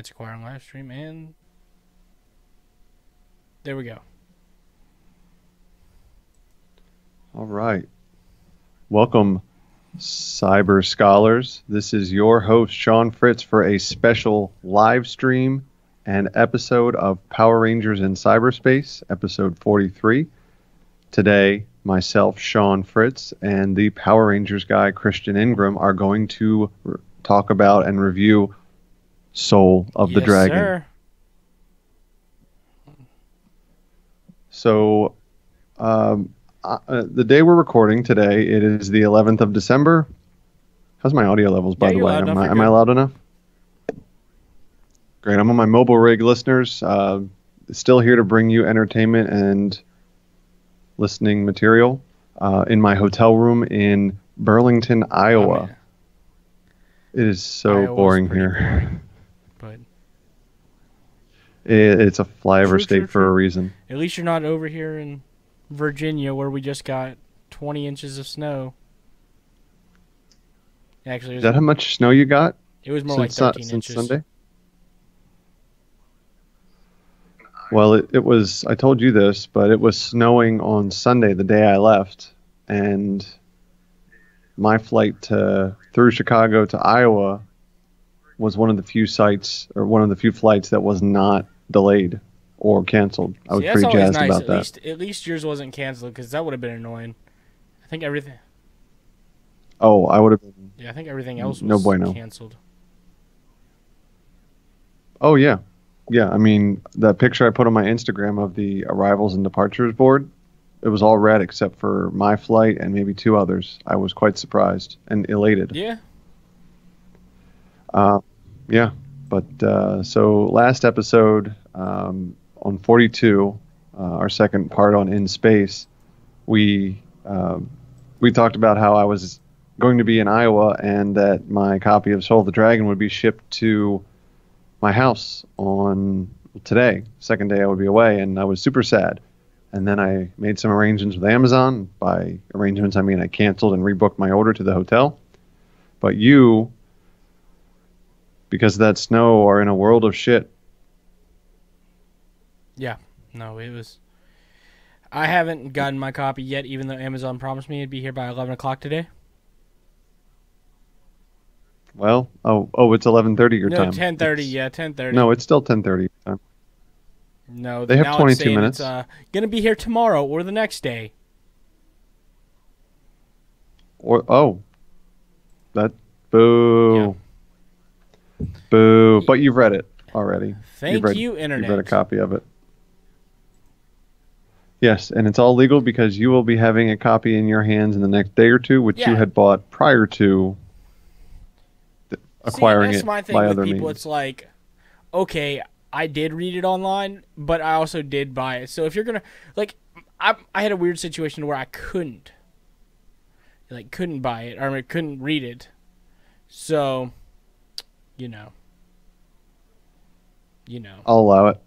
It's acquiring live stream, and there we go. All right. Welcome, Cyber Scholars. This is your host, Sean Fritz, for a special live stream and episode of Power Rangers in Cyberspace, episode 43. Today, myself, Sean Fritz, and the Power Rangers guy, Christian Ingram, are going to talk about and review Soul of the Dragon. Sir. So, the day we're recording today, it is the 11th of December. How's my audio levels, by the way? Am I loud enough? Great. I'm on my mobile rig, listeners. Still here to bring you entertainment and listening material in my hotel room in Burlington, Iowa. It is so Iowa's boring pretty here. boring, It's a flyover state true. for a reason. At least you're not over here in Virginia where we just got 20 inches of snow. Actually, Is that how much snow you got it was more like 13 since inches. Sunday? Well, it was, I told you this, but it was snowing on Sunday, the day I left, and my flight through Chicago to Iowa was one of the few flights that was not delayed or canceled. I was See, that's pretty always jazzed nice. about that. At least yours wasn't canceled, because that would have been annoying. I think everything. Oh, I would have been. Yeah, I think everything else was No bueno. canceled. Oh, yeah. Yeah, I mean, the picture I put on my Instagram of the arrivals and departures board, it was all red except for my flight and maybe two others. I was quite surprised and elated. Yeah. Yeah, but so last episode on 42, our second part on In Space, we talked about how I was going to be in Iowa and that my copy of Soul of the Dragon would be shipped to my house on today, second day I would be away, and I was super sad. And then I made some arrangements with Amazon. By arrangements, I mean I canceled and rebooked my order to the hotel. But you, because of that snow, are in a world of shit. Yeah. No, it was. I haven't gotten my copy yet, even though Amazon promised me it'd be here by 11 o'clock today. Well, it's 11:30 your time. No, 10:30. Yeah, 10:30. No, it's still 10:30 your time. No, They have now 22 it's saying minutes. It's gonna be here tomorrow or the next day. That boo, boo. But you've read it already. Thank you, Internet. You've read a copy of it. Yes, and it's all legal because you will be having a copy in your hands in the next day or two, which you had bought prior to acquiring that's it my thing by with other people. means. It's like, okay, I did read it online, but I also did buy it. So if you're gonna I had a weird situation where I couldn't buy it, or I couldn't read it. So, you know. I'll allow it.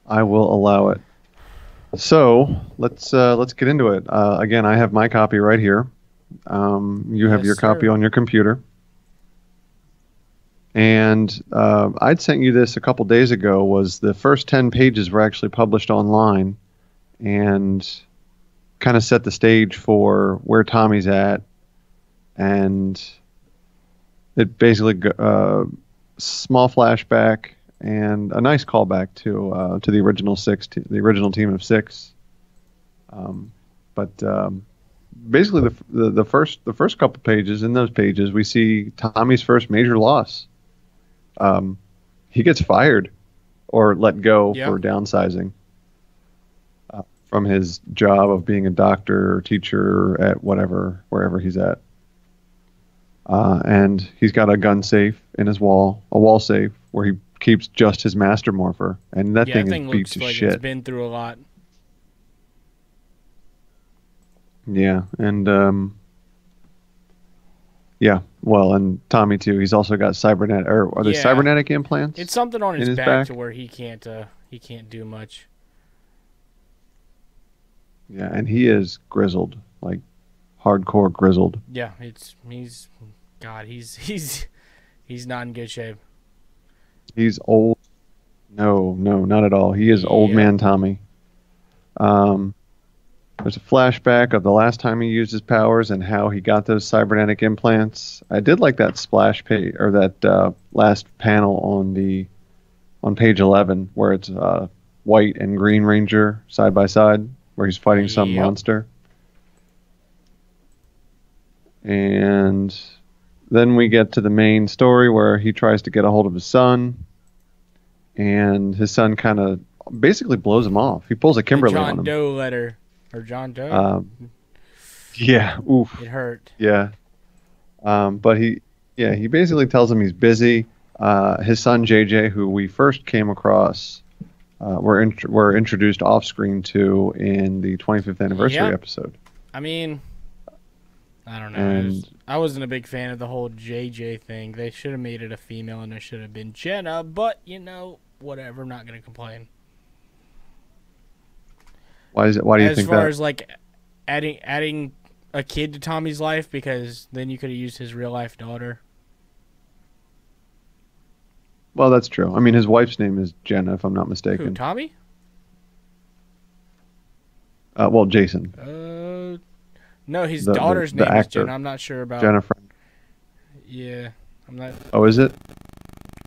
I will allow it. So let's get into it. Again, I have my copy right here. You have your copy on your computer. And I'd sent you this a couple days ago. Was the first 10 pages were actually published online, and kind of set the stage for where Tommy's at, and it basically small flashback and a nice callback to the original the original team of six. But basically, the first couple pages, in those pages, we see Tommy's first major loss. He gets fired or let go for downsizing from his job of being a doctor or teacher at wherever he's at. And he's got a gun safe in his wall safe where he keeps just his Master Morpher, and that thing is beat to like shit. It's been through a lot. Yeah, and yeah, well, and Tommy too. He's also got cybernetic, or are they cybernetic implants? It's something on his back to where he can't do much. Yeah, and he is grizzled, like hardcore grizzled. Yeah, he's not in good shape. He's old. No, no, not at all. He is old Yep. man Tommy. Um, there's a flashback of the last time he used his powers and how he got those cybernetic implants. I did like that splash page or that last panel on page 11 where it's White and Green Ranger side by side where he's fighting some Yep. monster. And then we get to the main story where he tries to get a hold of his son, and his son kind of basically blows him off. He pulls a The Kimberly on John him. Doe letter. Or John Doe? Yeah, oof, It hurt. yeah. But he basically tells him he's busy. His son JJ, who we first came across, were introduced off screen to in the 25th anniversary Yep. episode. I mean, I don't know. And I wasn't a big fan of the whole JJ thing. They should have made it a female and it should have been Jenna, but, whatever. I'm not going to complain. why is it? Why do you As think far that? as, like, adding a kid to Tommy's life, because then you could have used his real-life daughter. Well, that's true. I mean, his wife's name is Jenna, if I'm not Who, mistaken. Tommy? Well, Jason, No, his The- the- daughter's the name is actor. Jenna. I'm not sure about... Jennifer. Yeah, I'm not... Oh, is it?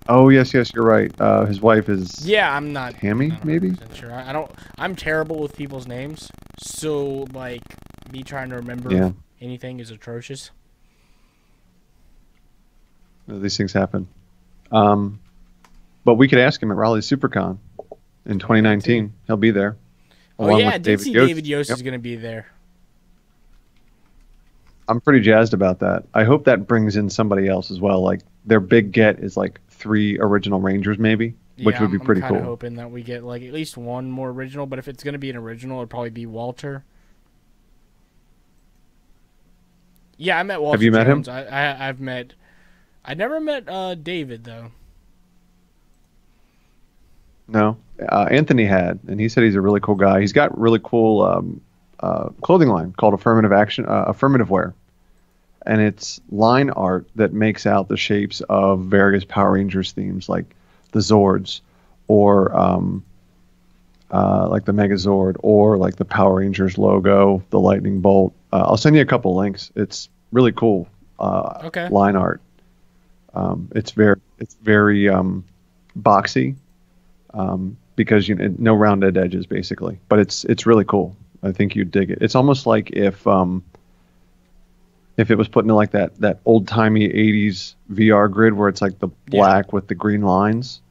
Oh, yes, you're right. His wife is. Yeah, I'm not... Tammy, not maybe? 100% sure. I don't... I'm terrible with people's names, so, like, me trying to remember Yeah. anything is atrocious. These things happen. But we could ask him at Raleigh SuperCon in 2019. He'll be there. Oh, along yeah, I with did see Yost. David Yost Yep. is going to be there. I'm pretty jazzed about that. I hope that brings in somebody else as well. Like their big get is like 3 original Rangers, maybe, which Yeah, would be pretty I'm kinda cool. hoping that we get, like, at least one more original, but if it's going to be an original, it'll probably be Walter. Yeah, I met Walter you met him? Jones. I've met... I never met David, though. No, Anthony had, and he said he's a really cool guy. He's got really cool clothing line called Affirmative Wear, and it's line art that makes out the shapes of various Power Rangers themes, like the Zords, or like the Megazord, or like the Power Rangers logo, the Lightning Bolt. I'll send you a couple links. It's really cool Okay. line art. It's very boxy. Because no rounded edges basically, but it's really cool. I think you'd dig it. It's almost like if it was put into like that old timey 80s VR grid where it's like the black with the green lines.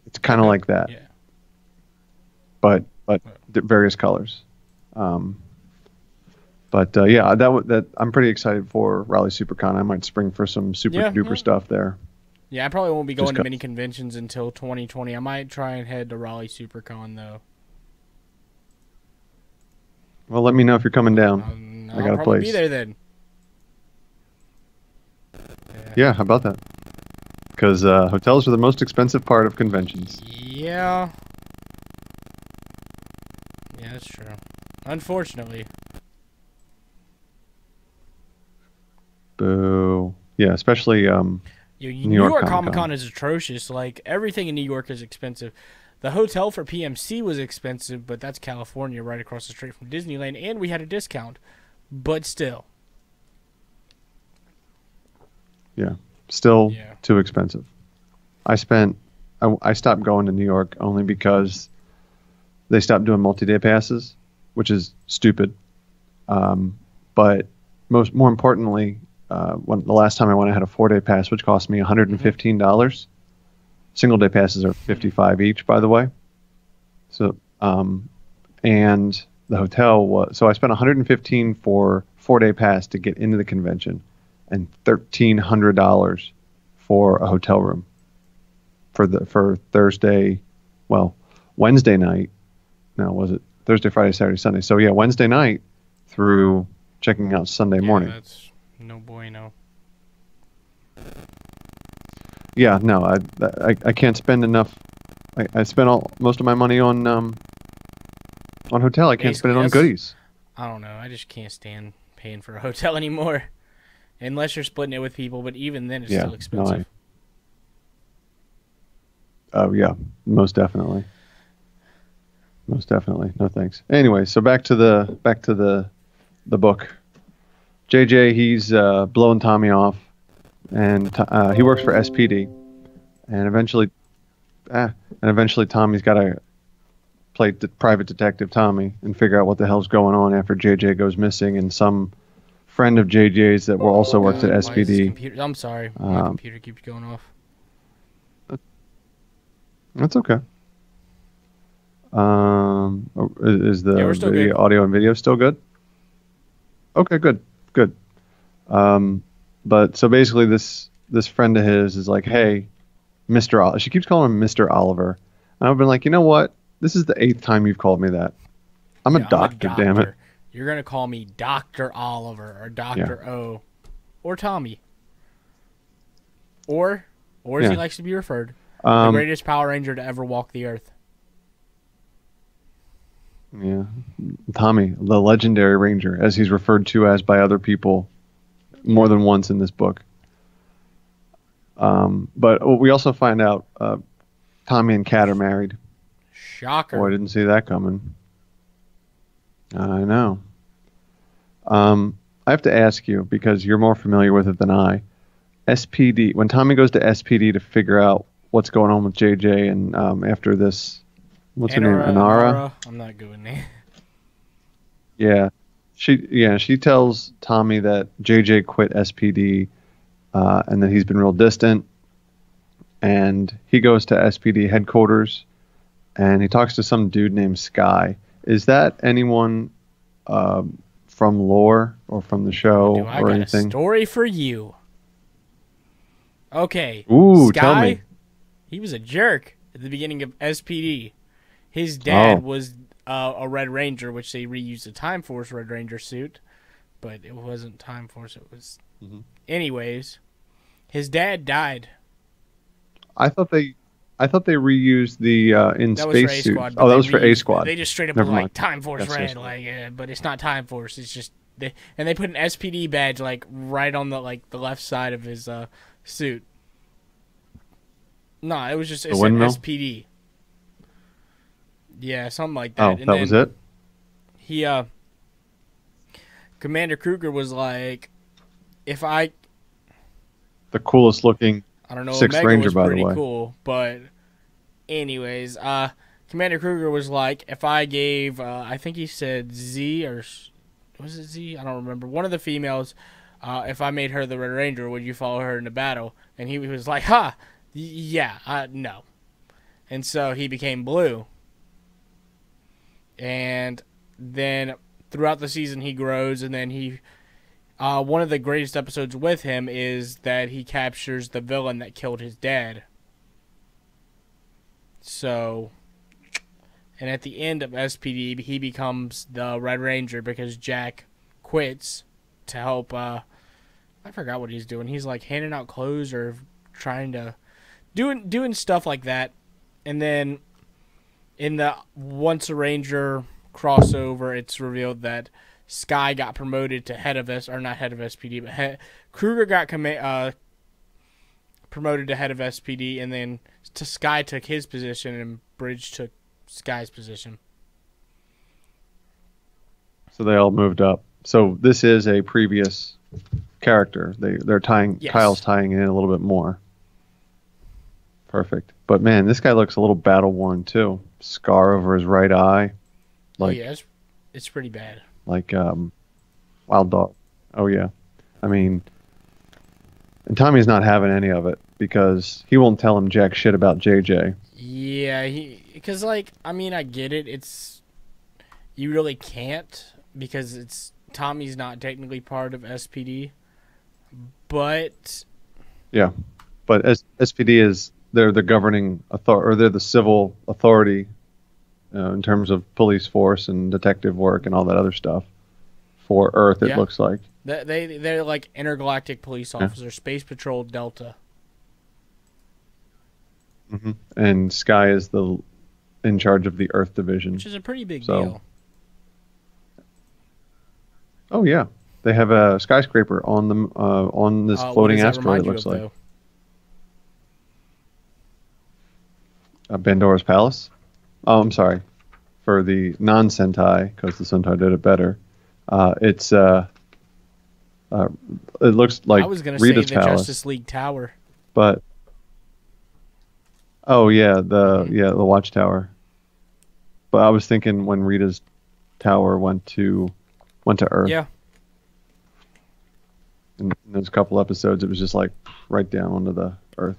It's kind of like that, Yeah. but various colors. Yeah, that I'm pretty excited for Raleigh SuperCon. I might spring for some super duper stuff there. Yeah, I probably won't be Just going to go- many conventions until 2020. I might try and head to Raleigh SuperCon, though. Well, let me know if you're coming down. I'll I got a probably place. be there then. Yeah, how about that? Because hotels are the most expensive part of conventions. Yeah. Yeah, that's true. Unfortunately. Boo. Yeah, especially New York York Comic-Con. Comic-Con is atrocious. Like, everything in New York is expensive. The hotel for PMC was expensive, but that's California, right across the street from Disneyland, and we had a discount. But still. still Yeah. too expensive. I stopped going to New York only because they stopped doing multi-day passes, which is stupid. But more importantly, when the last time I went, I had a 4-day pass, which cost me $115. Single day passes are $55 each, by the way. So, and the hotel was, so I spent $115 for 4-day pass to get into the convention, and $1,300 for a hotel room for Thursday, well, Wednesday night. No, was it Thursday, Friday, Saturday, Sunday? So yeah, Wednesday night through checking out Sunday morning. That's no bueno. Yeah, no, I can't spend enough. I spent most of my money on hotel. I can't Basically, spend it on that's- goodies. I don't know. I just can't stand paying for a hotel anymore. Unless you're splitting it with people, but even then it's Yeah, still no, expensive. Oh yeah, most definitely. Most definitely. No thanks. Anyway, so back to the book. JJ, he's blowing Tommy off, and he works for SPD, and eventually Tommy's got to play private detective Tommy and figure out what the hell's going on after JJ goes missing, and some friend of JJ's that will also works at SPD. I'm sorry, my computer keeps going off. That's okay. Is we're still the good. audio and video still good? Okay, good. But so basically, this friend of his is like, hey, Mr. She keeps calling him Mr. Oliver, and I've been like, you know what? This is the 8th time you've called me that. I'm a doctor, damn it. You're gonna call me Dr. Oliver or Dr. O, or Tommy, or as he likes to be referred, the greatest Power Ranger to ever walk the earth. Yeah, Tommy, the legendary Ranger, as he's referred to as by other people more than once in this book. But we also find out Tommy and Kat are married. Shocker. Oh, I didn't see that coming. I know. I have to ask you, because you're more familiar with it than I. SPD, when Tommy goes to SPD to figure out what's going on with JJ, and after this, what's her name? Anara? I'm not good with name. Yeah. She tells Tommy that JJ quit SPD, and that he's been real distant. And he goes to SPD headquarters, and he talks to some dude named Sky. Is that anyone from lore or from the show I or got anything? a story for you. Okay. Ooh, Sky, tell me. he was a jerk at the beginning of SPD. His dad Oh. was a Red Ranger, which they reused the Time Force Red Ranger suit, but it wasn't Time Force. It was. Mm-hmm. Anyways, his dad died. I thought they reused the in That was for A space suit. Squad. Oh, that was for A Squad. They just straight up Never was like mind. Time Force That's Red, A-Squad. but it's not Time Force. It's just they put an SPD badge like right on the left side of his suit. No, it was just it said windmill? SPD. Yeah, something like that. Oh, And that was it? He Commander Kruger was like, if I The coolest looking. I don't know, Sixth Omega Ranger, was by the pretty way. cool, but anyways, Commander Kruger was like, if I gave, I think he said Z, or was it Z? I don't remember. One of the females, if I made her the Red Ranger, would you follow her into battle? And he was like, yeah, no. And so he became Blue. And then throughout the season he grows, and then he... one of the greatest episodes with him is that he captures the villain that killed his dad. So, and at the end of SPD, he becomes the Red Ranger because Jack quits to help, I forgot what he's doing. He's like handing out clothes or trying to, doing stuff like that. And then in the Once a Ranger crossover, it's revealed that Sky got promoted to head of not head of SPD, but Kruger got promoted to head of SPD, and then Sky took his position, and Bridge took Sky's position. So they all moved up. So this is a previous character. They're tying. Yes. Kyle's tying in a little bit more. Perfect. But man, this guy looks a little battle worn too. Scar over his right eye. Like, yeah, it's pretty bad. Like Wild Dog. Oh yeah. I mean, and Tommy's not having any of it because he won't tell him jack shit about JJ. Yeah, because I get it. You really can't because Tommy's not technically part of SPD, but Yeah, but SPD they're the governing authority, or they're the civil authority in terms of police force and detective work and all that other stuff for Earth. It looks like they're like intergalactic police officers, Space Patrol Delta. Mm-hmm. And Sky is in charge of the Earth Division, Which is a pretty big deal. Oh yeah, they have a skyscraper on them on this floating asteroid. It looks like. Pandora's Palace. Oh, I'm sorry. For the non-Sentai, because the Sentai did it better. It's it looks like I was gonna Rita's say the Palace, Justice League Tower. but oh yeah, the Watchtower. But I was thinking when Rita's tower went to Earth. Yeah. In those couple episodes, it was just like right down onto the Earth.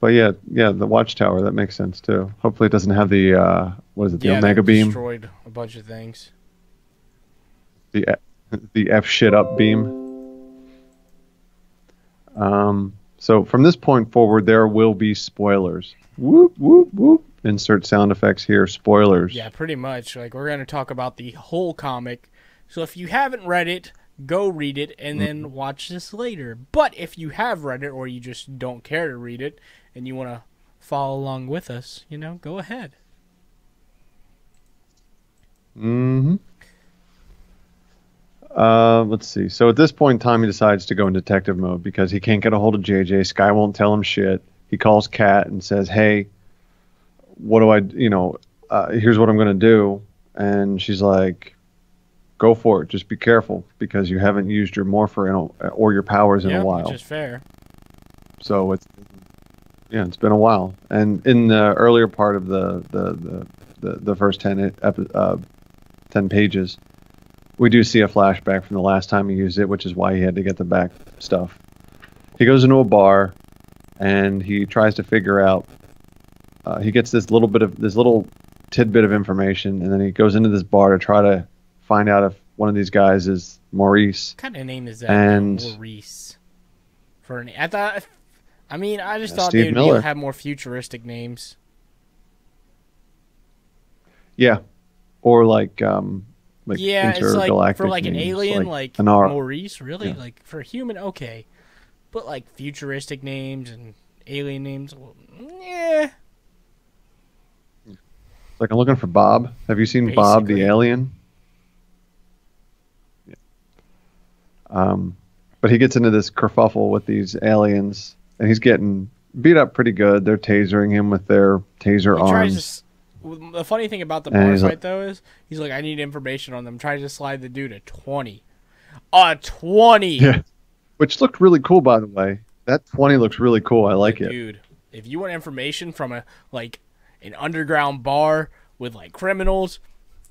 But yeah, the Watchtower, that makes sense too. Hopefully, it doesn't have the what is it, the Yeah, Omega they beam, destroyed a bunch of things. the F shit up beam. So from this point forward, there will be spoilers. Whoop whoop whoop. Insert sound effects here. Spoilers. Yeah, pretty much. Like, we're going to talk about the whole comic. So if you haven't read it, go read it and then watch this later. But if you have read it or you just don't care to read it and you want to follow along with us, go ahead. Mm-hmm. Let's see. So at this point, Tommy decides to go in detective mode because he can't get a hold of JJ. Sky won't tell him shit. He calls Kat and says, "Hey, what do here's what I'm going to do." And she's like, "Go for it. Just be careful because you haven't used your morpher or your powers in a while." Which is fair. So it's been a while. And in the earlier part of the first 10 pages, we do see a flashback from the last time he used it, which is why he had to get the back stuff. He goes into a bar and he tries to figure out. He gets this little tidbit of information, and then he goes into this bar to try to find out if one of these guys is Maurice. What kind of name is that? And Maurice. I just thought Steve they'd Miller. have more futuristic names. Yeah, or like Yeah, it's like intergalactic for like an names, alien, like Anara. Maurice, really? Yeah. Like for a human, okay. But like futuristic names and alien names, well, yeah. Like I'm looking for Bob. Have you seen Bob the Basically. alien? Yeah. But he gets into this kerfuffle with these aliens, and he's getting beat up pretty good. They're tasering him with their taser He tries arms. the funny thing about the And bar he's fight, like- though, is he's like, I need information on them. Tries to slide the dude a 20. A 20! Yeah, which looked really cool, by the way. That 20 looks really cool. I like it. Dude, if you want information from an underground bar with like criminals,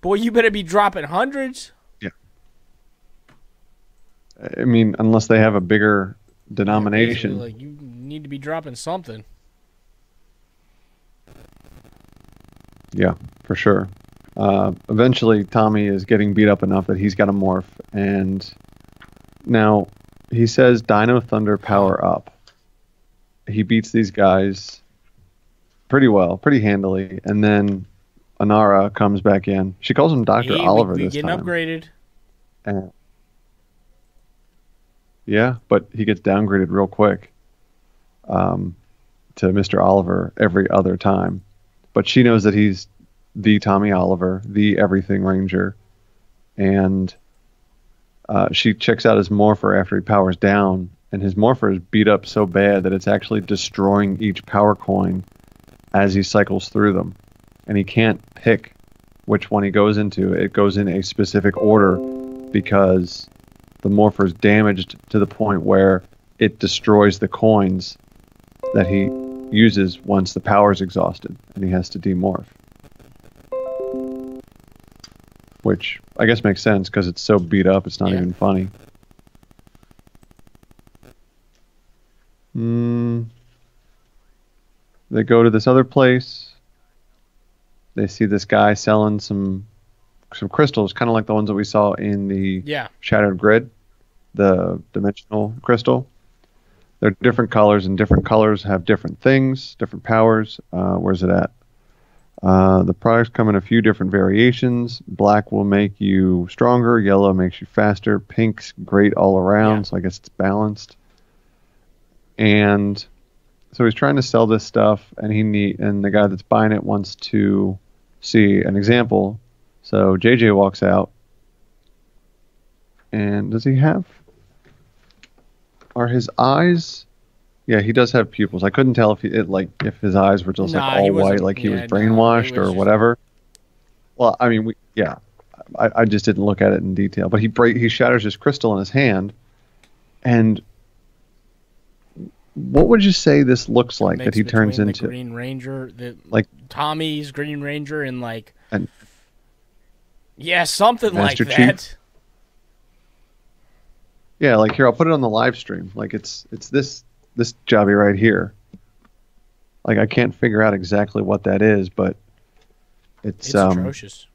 boy, you better be dropping hundreds. I mean, unless they have a bigger denomination. Basically, like, you need to be dropping something. Yeah, for sure. Eventually, Tommy is getting beat up enough that he's got to morph. And now he says Dino Thunder power up. He beats these guys pretty well, pretty handily. And then Anara comes back in. She calls him Dr. Oliver we this getting time. upgraded. And, yeah, but he gets downgraded real quick to Mr. Oliver every other time. But she knows that he's the Tommy Oliver, the Everything Ranger. And she checks out his morpher after he powers down. And his morpher is beat up so bad that it's actually destroying each power coin as he cycles through them. And he can't pick which one he goes into. It goes in a specific order because the morpher is damaged to the point where it destroys the coins that he uses once the power is exhausted and he has to demorph. Which I guess makes sense because it's so beat up it's not Yeah. even funny. They go to this other place. They see this guy selling some crystals, kind of like the ones that we saw in the Yeah. Shattered Grid, the dimensional crystal. They're different colors, and different colors have different things, different powers. Where's it at? The products come in a few different variations. Black will make you stronger. Yellow makes you faster. Pink's great all around, Yeah. so I guess it's balanced. And so he's trying to sell this stuff, and and the guy that's buying it wants to see an example. So JJ walks out, and does he have? Are his eyes Yeah, he does have pupils. I couldn't tell if his eyes were just like Nah, he all white, wasn't. like he was Yeah, no, it brainwashed was or just. whatever. Well, I mean, I just didn't look at it in detail. But he shatters his crystal in his hand, and what would you say this looks A like that mix he turns between the into? Green Ranger, the Like Tommy's Green Ranger, and like and yeah, something like Master that. Chief? Yeah, like here I'll put it on the live stream. Like it's this jobby right here. Like I can't figure out exactly what that is, but It's atrocious.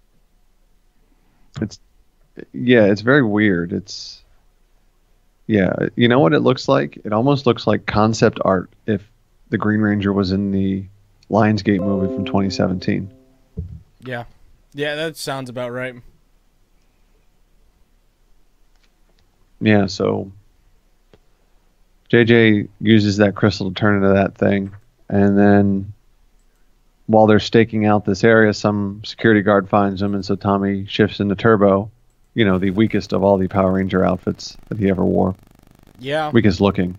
it's yeah, it's very weird. It's yeah, you know what it looks like? It almost looks like concept art if the Green Ranger was in the Lionsgate movie from 2017. Yeah, yeah, that sounds about right. Yeah, so JJ uses that crystal to turn into that thing, and then while they're staking out this area, some security guard finds him, and so Tommy shifts into Turbo, the weakest of all the Power Ranger outfits that he ever wore. Yeah, Weakest looking.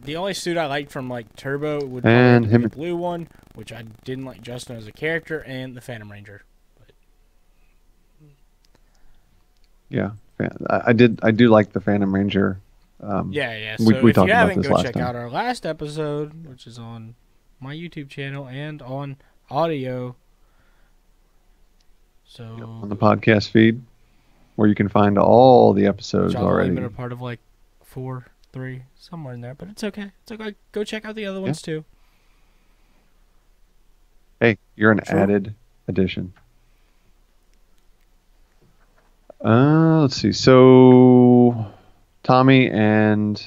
the only suit I liked from like Turbo would And probably be him- the blue one, which I didn't like Justin as a character, and the Phantom Ranger. Yeah, I do like the Phantom Ranger. Yeah. we So if talked you about haven't, this go last check time. out our last episode, which is on my YouTube channel and on audio. So On the podcast feed, where you can find all the episodes which I've only already. been a part of like 4, 3, somewhere in there, but it's okay. It's okay. Go check out the other ones too. Hey, you're an True. added addition. Let's see. So Tommy and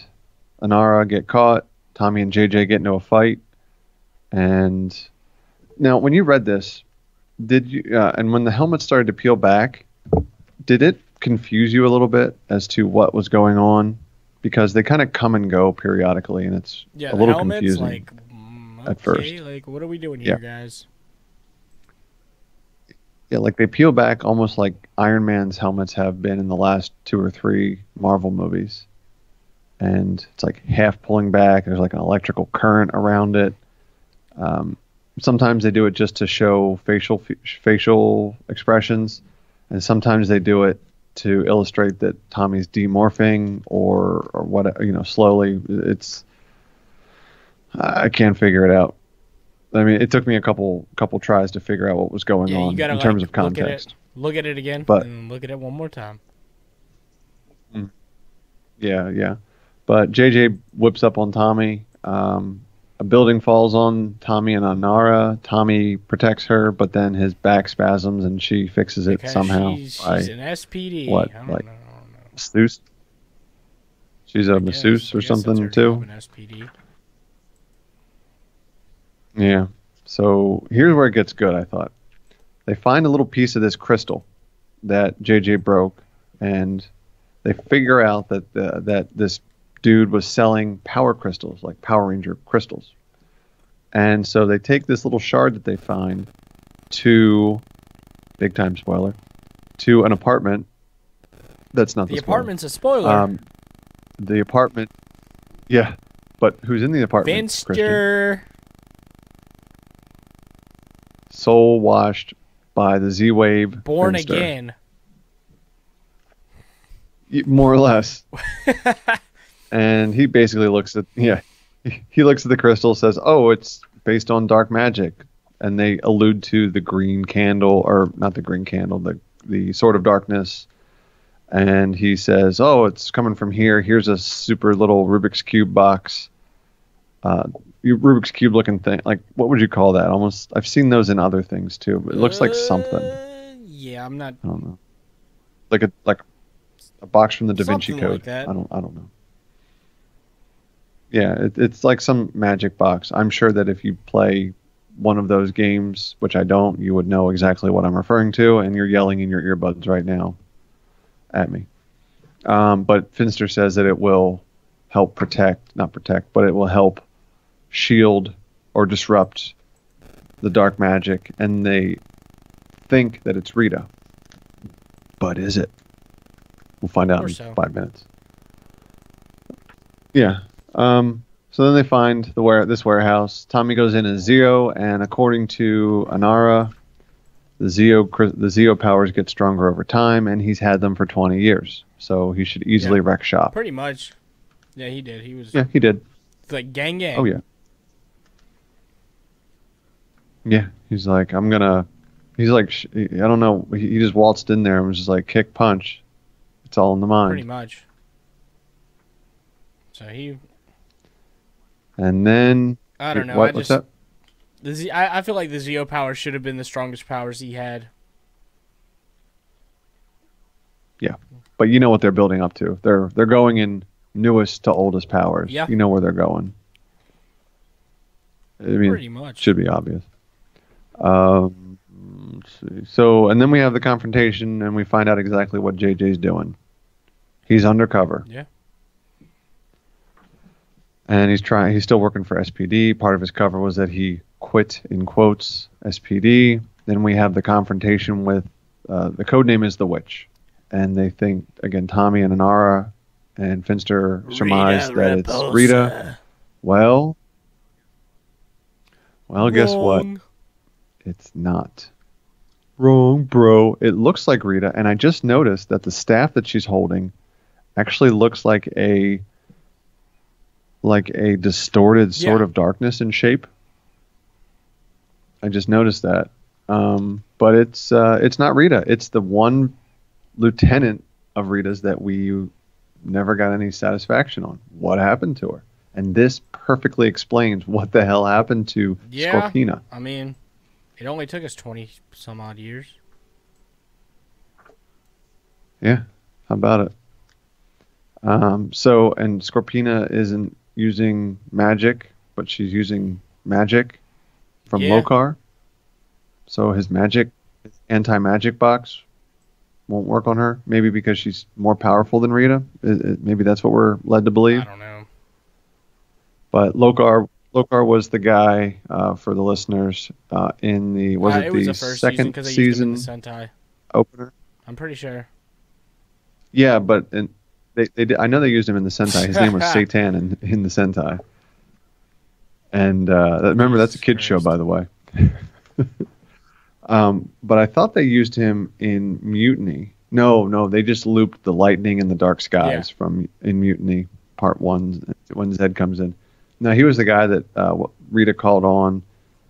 Anara get caught. Tommy and JJ get into a fight. And now, when you read this, did you? And when the helmet started to peel back, did it confuse you a little bit as to what was going on? Because they kind of come and go periodically, and it's Yeah, a the little helmet's confusing. like at first. okay, like what are we doing here, guys? Yeah, like they peel back almost like Iron Man's helmets have been in the last 2 or 3 Marvel movies. And it's like half pulling back. There's like an electrical current around it. Sometimes they do it just to show facial expressions, and sometimes they do it to illustrate that Tommy's demorphing or what, slowly. I can't figure it out. I mean, it took me a couple tries to figure out what was going Yeah, on you gotta in terms of context. Look at it again, But- and look at it one more time. Yeah. But JJ whips up on Tommy. A building falls on Tommy and Anara. Tommy protects her, but then his back spasms and she fixes it Because somehow. she's by an SPD. what, I don't like- know. masseuse. She's a I masseuse guess or that's her something job, too. an SPD. Yeah. So here's where it gets good, I thought. They find a little piece of this crystal that JJ broke, and they figure out that this dude was selling power crystals, like Power Ranger crystals. And so they take this little shard that they find to, big time spoiler, to an apartment. That's not The the spoiler. apartment's a spoiler. The apartment, yeah. But who's in the apartment? Christian? Finster. Soul washed by the Z-Wave. Born Finster. again. More or less. And he basically looks at he looks at the crystal, says, "Oh, it's based on dark magic," and they allude to the green candle, or not the green candle, the Sword of Darkness. And he says, "Oh, it's coming from here. Here's a super little Rubik's Cube box, Rubik's Cube looking thing. Like, what would you call that? Almost, I've seen those in other things too, but it looks like something. Yeah, I'm not. I don't know, like a box from the Da Vinci Something Code. like that. I don't know. Yeah, it's like some magic box. I'm sure that if you play one of those games, which I don't, you would know exactly what I'm referring to, and you're yelling in your earbuds right now at me. But Finster says that it will help not protect, but it will help shield or disrupt the dark magic, and they think that it's Rita. But is it? We'll find out Or in so. 5 minutes. Yeah. So then they find this warehouse. Tommy goes in as Zeo, and according to Anara, the Zeo powers get stronger over time, and he's had them for 20 years. So he should easily wreck shop. Pretty much. Yeah, he did. He was. Yeah, he did. It's like gang. Oh yeah. Yeah, he's like, I'm gonna. He's like, I don't know. He just waltzed in there and was just like, kick, punch. It's all in the mind. Pretty much. So he. And then. I don't know. What's that? I feel like the Zeo power should have been the strongest powers he had. Yeah, but you know what they're building up to. They're going in newest to oldest powers. Yeah. You know where they're going. I mean, Pretty much. Should be obvious. Let's see. So, and then we have the confrontation, and we find out exactly what JJ's doing. He's undercover. Yeah. And he's still working for SPD. Part of his cover was that he quit, in quotes, SPD. Then we have the confrontation with, the code name is the Witch. And they think, again, Tommy and Anara and Finster surmise that it's Rita. Well, guess what? It's not. Wrong, bro. It looks like Rita, and I just noticed that the staff that she's holding actually looks like a distorted sort of darkness in shape. I just noticed that. But it's not Rita. It's the one lieutenant of Rita's that we never got any satisfaction on. What happened to her? And this perfectly explains what the hell happened to Scorpina. I mean, it only took us 20 some odd years. Yeah, how about it? So, and Scorpina isn't using magic, but she's using magic from Lokar. So his anti-magic box won't work on her. Maybe because she's more powerful than Rita. Maybe that's what we're led to believe. I don't know. But Lokar was the guy, for the listeners, in the second season Sentai opener? I'm pretty sure. Yeah, but they did, I know they used him in the Sentai. His name was Satan in the Sentai. And remember, that's a kid's show, by the way. But I thought they used him in Mutiny. No, they just looped the lightning and the dark skies in Mutiny Part 1 when Zed comes in. No, he was the guy that Rita called on,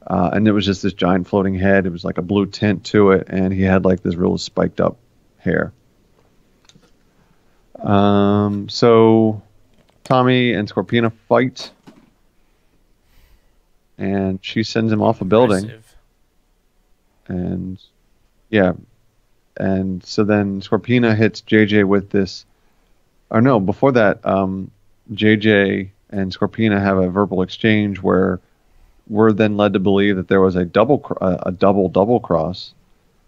and it was just this giant floating head. It was like a blue tint to it, and he had like this real spiked up hair. So Tommy and Scorpina fight, and she sends him off a building. And and so then Scorpina hits JJ with this, or no, before that, JJ and Scorpina have a verbal exchange where we're then led to believe that there was a double cross,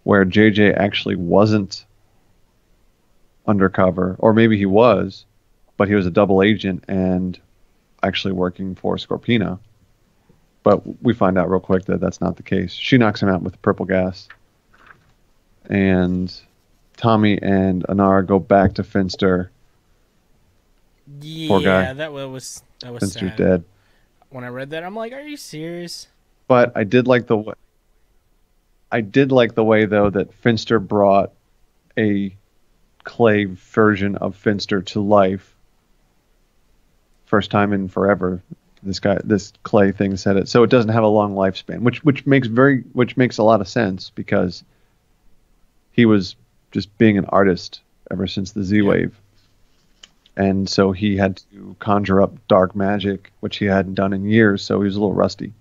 where JJ actually wasn't undercover, or maybe he was, but he was a double agent and actually working for Scorpina. But we find out real quick that that's not the case. She knocks him out with purple gas. And Tommy and Anara go back to Finster. Yeah, poor guy. that was Finster's sad. Dead. When I read that, I'm like, are you serious? But I did like the way though that Finster brought a clay version of Finster to life. First time in forever. This clay thing said it, so it doesn't have a long lifespan, which makes a lot of sense because he was just being an artist ever since the Z-Wave, and so he had to conjure up dark magic, which he hadn't done in years, so he was a little rusty,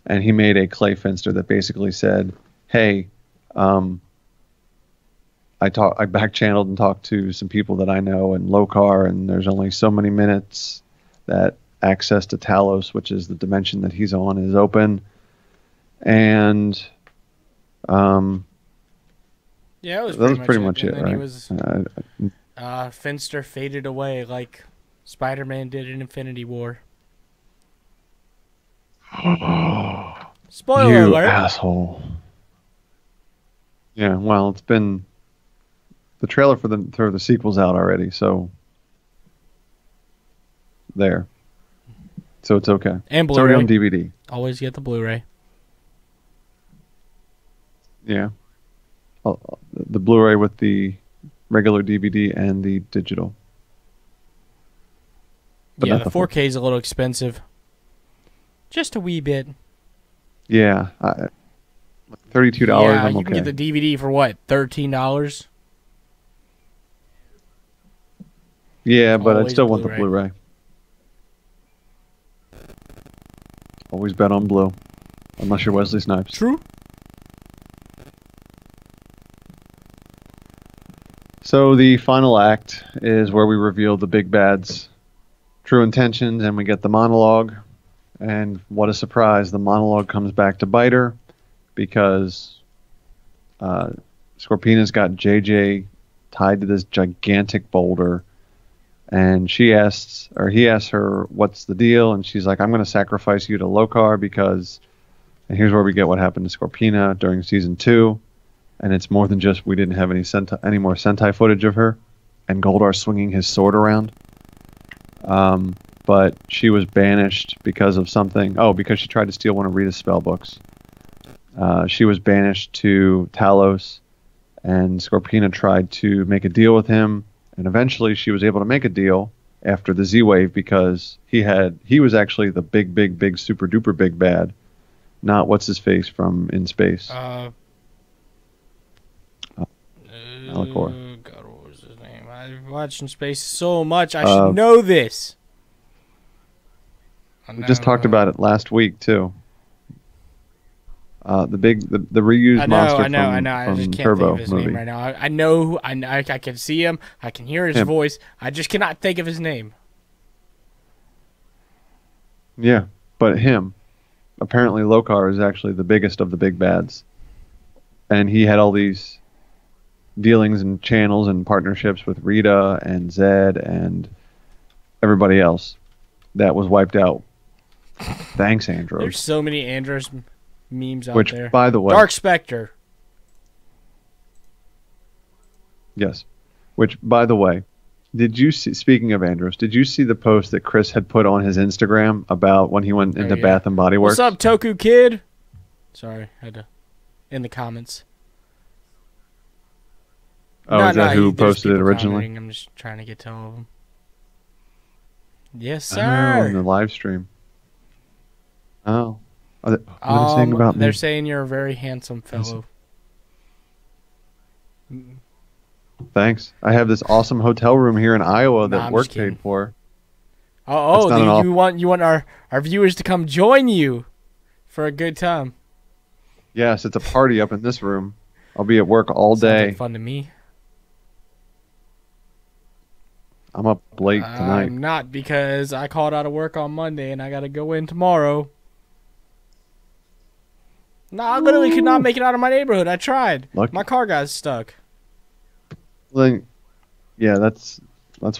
and he made a clay Finster that basically said, "Hey, I back-channeled and talked to some people that I know in Lokar, and there's only so many minutes that access to Talos, which is the dimension that he's on, is open." And it was that was pretty much it, and right? He was, Finster faded away like Spider-Man did in Infinity War. Spoiler you alert! Asshole. Yeah, well, it's been the trailer for the sequel's out already, so there. So it's okay. And It's already on Blu-ray. DVD. Always get the Blu-ray. Yeah. The Blu-ray with the regular DVD and the digital. But Yeah, not the 4K is a little expensive. Just a wee bit. Yeah. $32, Yeah, I'm you okay. can get the DVD for what, $13? Yeah, but I'd Always still want the Blu-ray. Blu-ray. Always bet on blue. Unless you're Wesley Snipes. True. So the final act is where we reveal the big bad's true intentions, and we get the monologue. And what a surprise, the monologue comes back to bite her because Scorpina's got JJ tied to this gigantic boulder, and he asks her, what's the deal? And she's like, I'm going to sacrifice you to Lokar because, and here's where we get what happened to Scorpina during season 2. And it's more than just we didn't have any more Sentai footage of her, and Goldar swinging his sword around. But she was banished because of something. Oh, because she tried to steal one of Rita's spell books. She was banished to Talos, and Scorpina tried to make a deal with him, and eventually she was able to make a deal after the Z-Wave because he was actually the big super duper big bad, not what's his face from In Space. Malachor. God, what was his name? I've watched In Space so much. I should know this. We just talked about it last week too. The reused monster I know. I from just can't Turbo think of his movie. name right now. I know. I can see him. I can hear his Him. voice. I just cannot think of his name. Yeah, but him. Apparently, Lokar is actually the biggest of the big bads, and he had all these dealings and channels and partnerships with Rita and Zed and everybody else that was wiped out. Thanks, Andros. There's so many Andros memes out Which, there. by the way, Dark Spectre. yes. Which, by the way, did you see? Speaking of Andros, did you see the post that Chris had put on his Instagram about when he went into yeah. Bath and Body Works? What's up, Toku Kid? Sorry, had to in the comments. Oh, is that who there's posted it people originally? commenting. I'm just trying to get to all of them. Yes, Oh, in sir. the live stream. Oh. What are they saying about they're me? saying you're a very handsome fellow. Thanks. I have this awesome hotel room here in Iowa Nah, that I'm work just kidding. paid for. Oh, That's not an you want our viewers to come join you for a good time. Yes, it's a party up in this room. I'll be at work all Sounds day. like fun to me. I'm up late tonight. I'm not because I called out of work on Monday and I got to go in tomorrow. No, I literally could not make it out of my neighborhood. I tried. Lucky. My car got stuck. Then, yeah, that's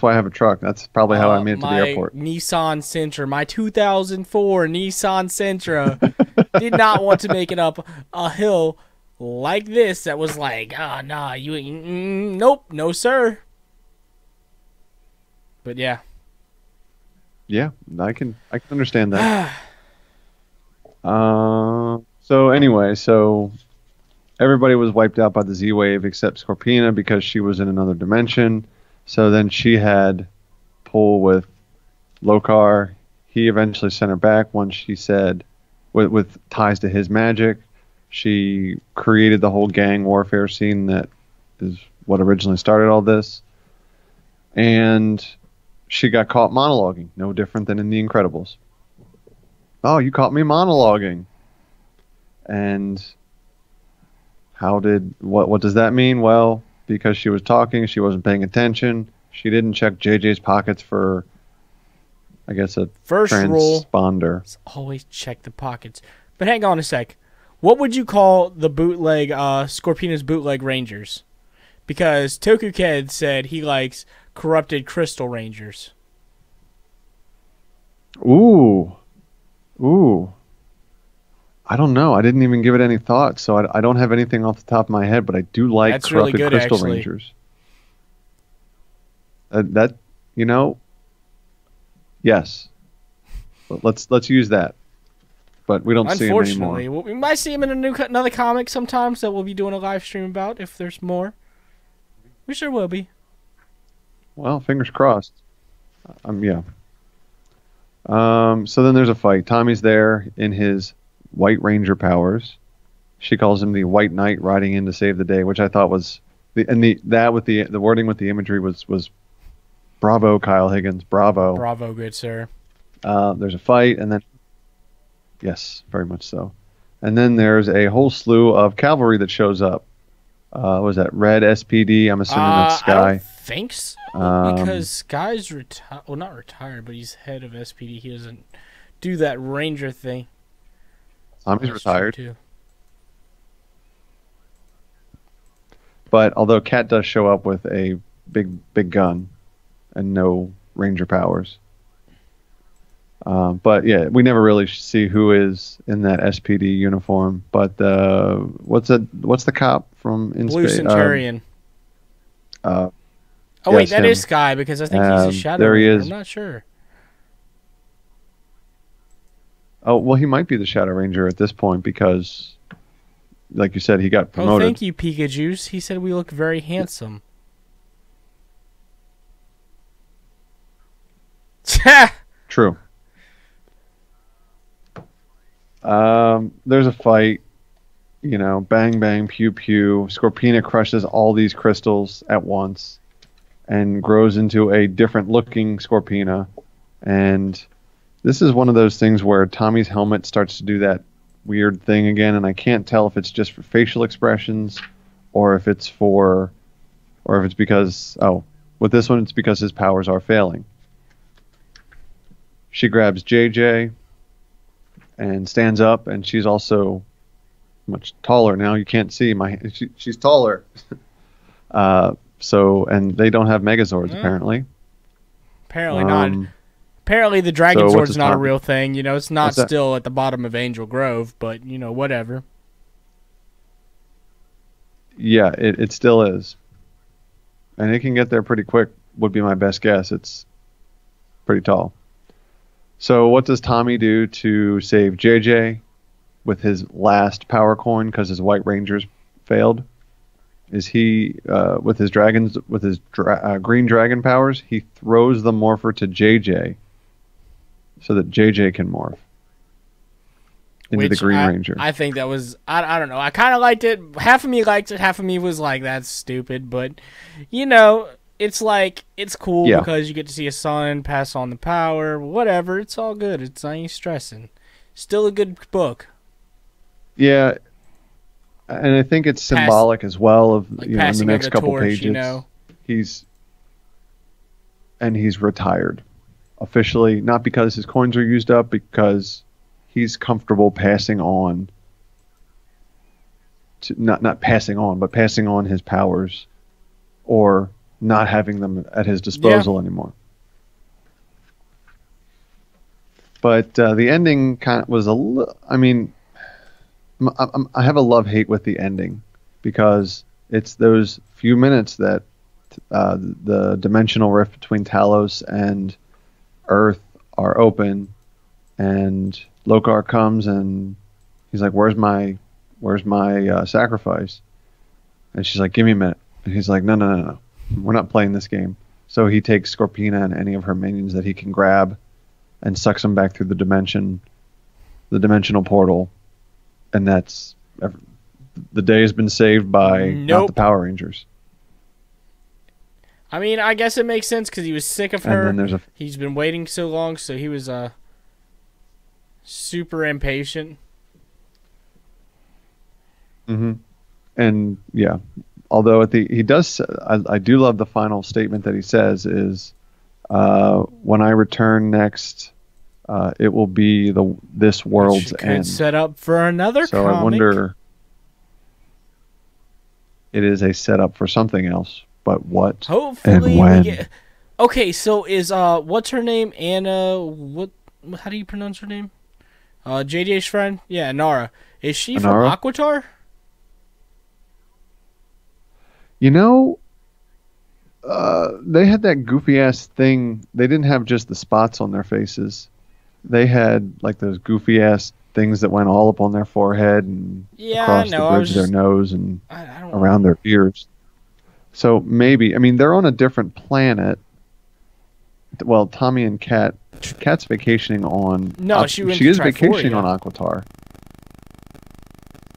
why I have a truck. That's probably how I made it to the My airport. Nissan Sentra, my 2004 Nissan Sentra, did not want to make it up a hill like this. That was like, nah, nope, no sir. But yeah, Yeah, I can understand that. So anyway, everybody was wiped out by the Z-Wave except Scorpina because she was in another dimension. So then she had pull with Lokar. He eventually sent her back once she said, with ties to his magic, she created the whole gang warfare scene that is what originally started all this. And she got caught monologuing, no different than in The Incredibles. Oh, you caught me monologuing. And what does that mean? Well, because she was talking, she wasn't paying attention. She didn't check JJ's pockets for, I guess, a first rule. transponder. Always check the pockets. But hang on a sec. What would you call the bootleg, Scorpina's bootleg Rangers? Because Tokuked said he likes corrupted Crystal Rangers. Ooh. I don't know. I didn't even give it any thought, so I don't have anything off the top of my head, but I do like That's really corrupted good, Crystal actually. Rangers. Yes. Let's use that. But we don't see him anymore. Unfortunately, we might see him in another comic sometimes that we'll be doing a live stream about if there's more. We sure will be. Well, fingers crossed. Yeah. So then there's a fight. Tommy's there in his White Ranger powers. She calls him the White Knight riding in to save the day, which I thought was the wording with the imagery was bravo, Kyle Higgins, bravo. Bravo, good sir. There's a fight, and then yes, very much so. And then there's a whole slew of cavalry that shows up. Was that Red SPD? I'm assuming that's Sky. I don't think so, because Sky's retired. Well, not retired, but he's head of SPD. He doesn't do that Ranger thing. Tommy's retired. Too. But although Cat does show up with a big gun and no Ranger powers. But yeah, we never really see who is in that SPD uniform. But what's the cop from Blue Centurion? Oh wait, that is Sky, because I think he's a Shadow there he Ranger. is. I'm not sure. Oh well, he might be the Shadow Ranger at this point because, like you said, he got promoted. Oh, thank you, Pikajuice. He said we look very handsome. True. There's a fight, bang, bang, pew, pew. Scorpina crushes all these crystals at once and grows into a different looking Scorpina. And this is one of those things where Tommy's helmet starts to do that weird thing again. And I can't tell if it's just for facial expressions or if it's because, with this one, it's because his powers are failing. She grabs JJ and stands up, and she's also much taller now. You can't see she's taller. And they don't have Megazords apparently. Apparently not. Apparently the Dragon Sword's not a real thing. It's not still at the bottom of Angel Grove, but whatever. Yeah, it still is, and it can get there pretty quick. Would be my best guess. It's pretty tall. So what does Tommy do to save JJ with his last power coin because his White Rangers failed? Is he with his green dragon powers? He throws the morpher to JJ so that JJ can morph into the Green Ranger. I think that was I don't know. I kind of liked it. Half of me liked it. Half of me was like, that's stupid. But it's like, it's cool because you get to see a son pass on the power, whatever. It's all good. It's not even stressing. Still a good book. Yeah, and I think it's symbolic as well of in the next couple pages. He's retired officially, not because his coins are used up, because he's comfortable passing on. Not passing on, but passing on his powers, or not having them at his disposal anymore. But the ending kind of was I have a love-hate with the ending because it's those few minutes that the dimensional rift between Talos and Earth are open, and Lokar comes and he's like, "Where's my sacrifice?" And she's like, "Give me a minute." And he's like, No. We're not playing this game. So he takes Scorpina and any of her minions that he can grab and sucks them back through the dimensional portal. And that's the day has been saved by not the Power Rangers. I mean, I guess it makes sense because he was sick of her. And then he's been waiting so long, so he was super impatient. Mm-hmm. And yeah. Although he does, I do love the final statement that he says is, "When I return next, it will be this world's end." Set up for another so comic. I wonder, it is a setup for something else, but what? Hopefully, and when? Okay, so is what's her name? Anna? How do you pronounce her name? JJ's friend? Yeah, Nara. Is she from Aquitar? They had that goofy ass thing. They didn't have just the spots on their faces. they had like those goofy ass things that went all up on their forehead and Yeah, I across the know. I bridge was of their just nose and I don't. around their ears. So maybe, I mean, they're on a different planet. Well, Tommy and Kat's vacationing on. No, she went She to is vacationing on Triforia. Aquitar.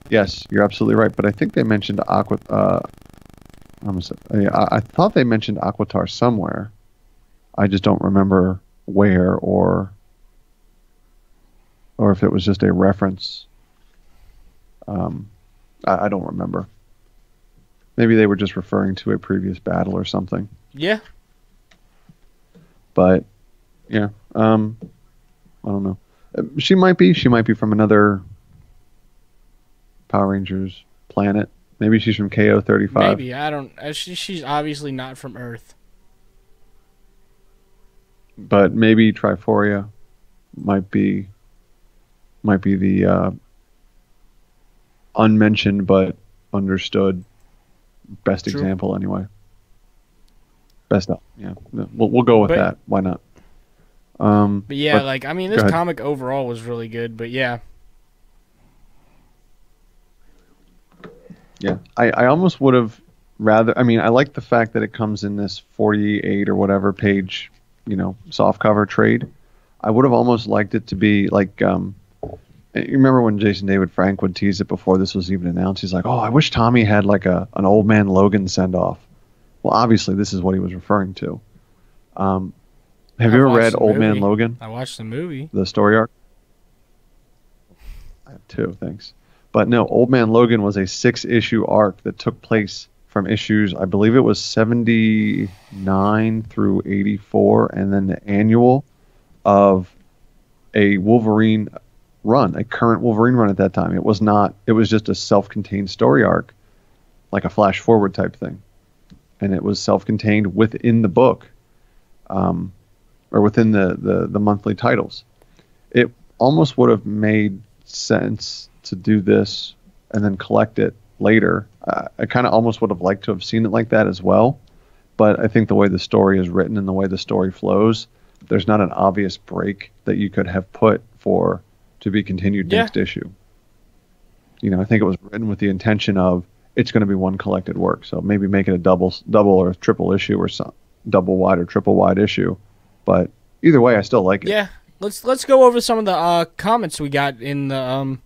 Yes, you're absolutely right. But I think they mentioned I thought they mentioned Aquitar somewhere. I just don't remember where or if it was just a reference. I don't remember. Maybe they were just referring to a previous battle or something. Yeah. But yeah, I don't know. She might be. She might be from another Power Rangers planet. Maybe she's from KO-35. Maybe I don't. She's obviously not from Earth. But maybe Triforia might be the unmentioned but understood best True. example anyway. Best up. Yeah, we'll go with But that. Why not? but yeah, But like I mean, go this ahead. comic overall was really good. But yeah, Yeah, I almost would have rather. I mean, I like the fact that it comes in this 48 or whatever page, soft cover trade. I would have almost liked it to be like. You remember when Jason David Frank would tease it before this was even announced? He's like, "Oh, I wish Tommy had like an old man Logan send off." Well, obviously, this is what he was referring to. Have I've you ever watched read the Old Man movie. Logan, I watched the movie. the story arc? I have two, thanks. But no, Old Man Logan was a 6-issue arc that took place from issues, I believe it was 79 through 84, and then the annual of a Wolverine run, a current Wolverine run at that time. It was not, it was just a self-contained story arc, like a flash forward type thing. And it was self-contained within the book, or within the monthly titles. It almost would have made sense to do this and then collect it later. I kind of almost would have liked to have seen it like that as well, but I think the way the story is written and the way the story flows, there's not an obvious break that you could have put for to be continued Yeah. next issue. I think it was written with the intention of it's going to be one collected work, so maybe make it a double or triple issue or some double wide or triple wide issue. But either way, I still like it. Yeah, let's go over some of the comments we got in the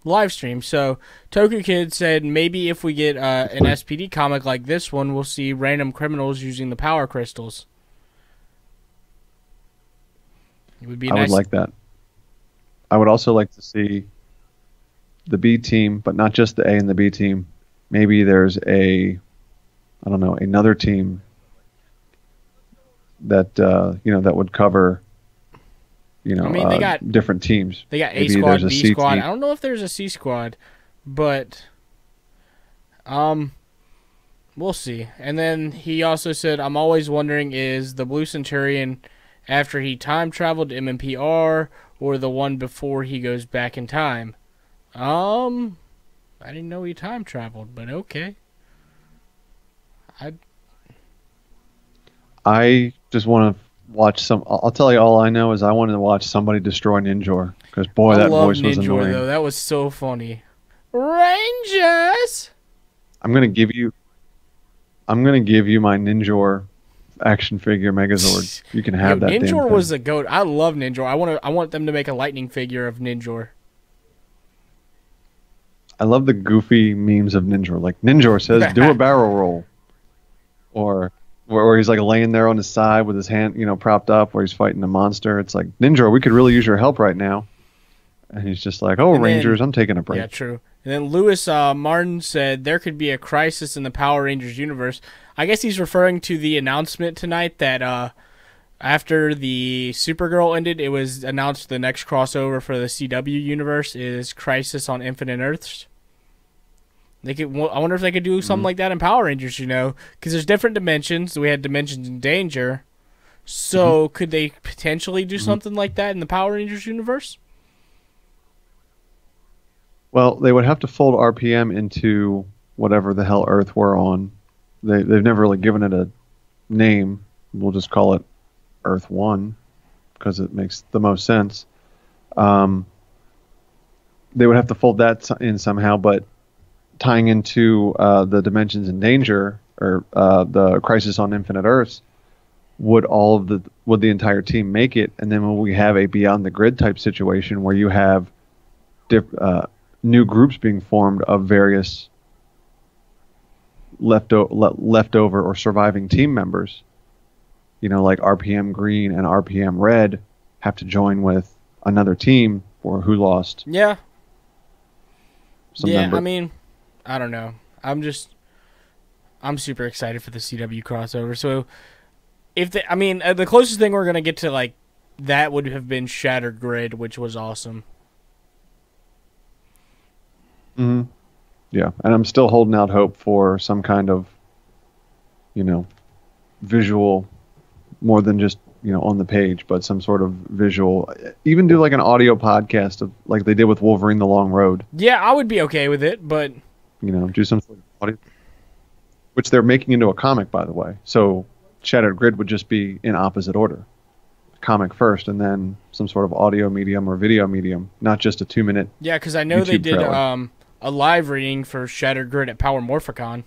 live stream. So Toku Kid said maybe if we get an SPD comic like this one, we'll see random criminals using the power crystals. It would be I nice. would like that. I would also like to see the B team, but not just the A and the B team. Maybe there's another team that that would cover I mean, they got different teams. A Maybe squad, there's a B C squad. team. I don't know if there's a C squad, but we'll see. And then he also said, "I'm always wondering is the Blue Centurion after he time traveled to MMPR or the one before he goes back in time?" I didn't know he time traveled, but okay. I just want to watch some. I'll tell you, all I know is I wanted to watch somebody destroy Ninjor because boy, I that love voice was Ninja annoying. though. That was so funny. Rangers. I'm gonna give you my Ninjor action figure Megazord. You can have that. Damn Ninjor thing. was the goat. I love Ninjor. I want them to make a lightning figure of Ninjor. I love the goofy memes of Ninjor. Like Ninjor says, "Do a barrel roll," or where he's like laying there on his side with his hand, propped up, where he's fighting a monster. It's like Ninjor, we could really use your help right now. And he's just like, "Oh, And then- Rangers, I'm taking a break." Yeah, true. And then Lewis Martin said there could be a crisis in the Power Rangers universe. I guess he's referring to the announcement tonight that after the Supergirl ended, it was announced the next crossover for the CW universe is Crisis on Infinite Earths. I wonder if they could do something like that in Power Rangers, because there's different dimensions. We had dimensions in Danger. So could they potentially do something like that in the Power Rangers universe? Well, they would have to fold RPM into whatever the hell Earth we're on. They've never really given it a name. We'll just call it Earth 1 because it makes the most sense. They would have to fold that in somehow, but tying into the Dimensions in Danger or the Crisis on Infinite Earths, would the entire team make it? And then when we have a Beyond the Grid type situation where you have new groups being formed of various leftover or surviving team members, like RPM Green and RPM Red have to join with another team for who lost. Yeah. Some yeah, member. I mean, I don't know. I'm super excited for the CW crossover. So, the closest thing we're going to get to, like, that would have been Shattered Grid, which was awesome. Mm-hmm. Yeah, and I'm still holding out hope for some kind of, visual, more than just, on the page, but some sort of visual. Even do like an audio podcast of like they did with Wolverine: The Long Road. Yeah, I would be okay with it, but do some sort of audio, which they're making into a comic, by the way. So Shattered Grid would just be in opposite order. Comic first, and then some sort of audio medium or video medium, not just a 2-minute. Yeah, because I know YouTube they did trailer. A live reading for Shattered Grid at Power Morphicon.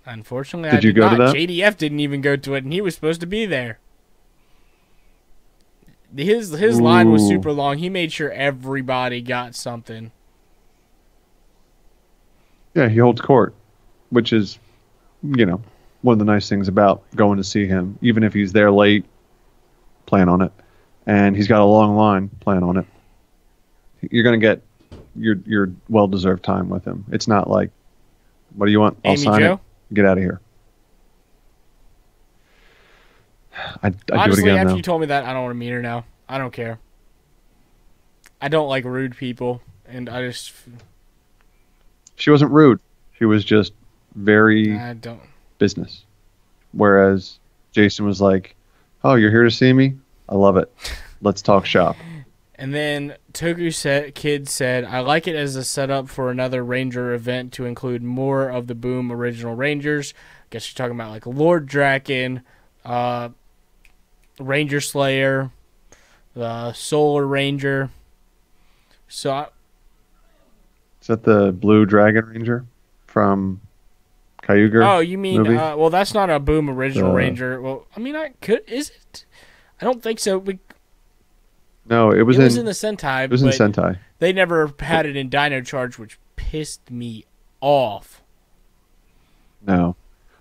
Unfortunately, Did you go to that? JDF didn't even go to it, and he was supposed to be there. His line was super long. He made sure everybody got something. Yeah, he holds court, which is, one of the nice things about going to see him. Even if he's there late, plan on it. And he's got a long line, plan on it. You're going to get your well-deserved time with him. It's not like, what do you want? I'll Amy sign Jo? it. Get out of here. I'd Honestly, do it again, after though. you told me that, I don't want to meet her now. I don't care. I don't like rude people, and I just... She wasn't rude. She was just very I don't... business. Whereas Jason was like, oh, you're here to see me? I love it. Let's talk shop. And then Kid said, I like it as a setup for another Ranger event to include more of the Boom original Rangers. I guess you're talking about like Lord Draken, Ranger Slayer, the Solar Ranger. So Is that the Blue Dragon Ranger from Kyuger? Oh, you mean, movie? well, that's not a Boom original Ranger. Well, I mean, is it? I don't think so. No, it was in the Sentai. It was in Sentai. They never had it in Dino Charge, which pissed me off. No.